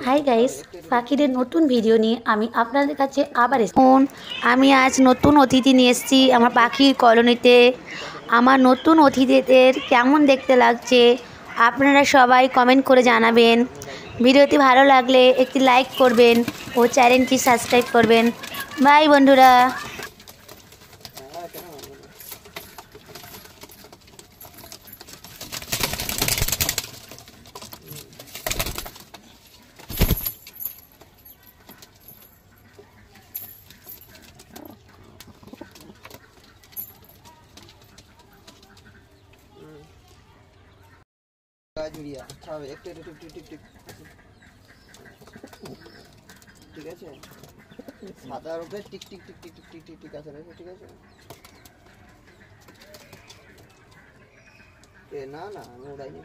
Hi guys, পাখিদের নতুন video নিয়ে আমি আপনাদের কাছে আবার আমি আজ নতুন অতিথি নিয়ে এসেছি আমার পাখির কলোনিতে। আমার নতুন অতিথিদের কেমন দেখতে লাগছে আপনারা সবাই কমেন্ট করে জানাবেন। ভিডিওটি ভালো লাগলে একটি লাইক করবেন ও চ্যানেলটি সাবস্ক্রাইব করবেন। বাই বন্ধুরা। আচ্ছা একটু একটু টিপ টিপ টিপ ঠিক আছে, সাদার উপরে tick tick tick tick tick tick tick আছে, ঠিক আছে। না না আমি উড়াইনি।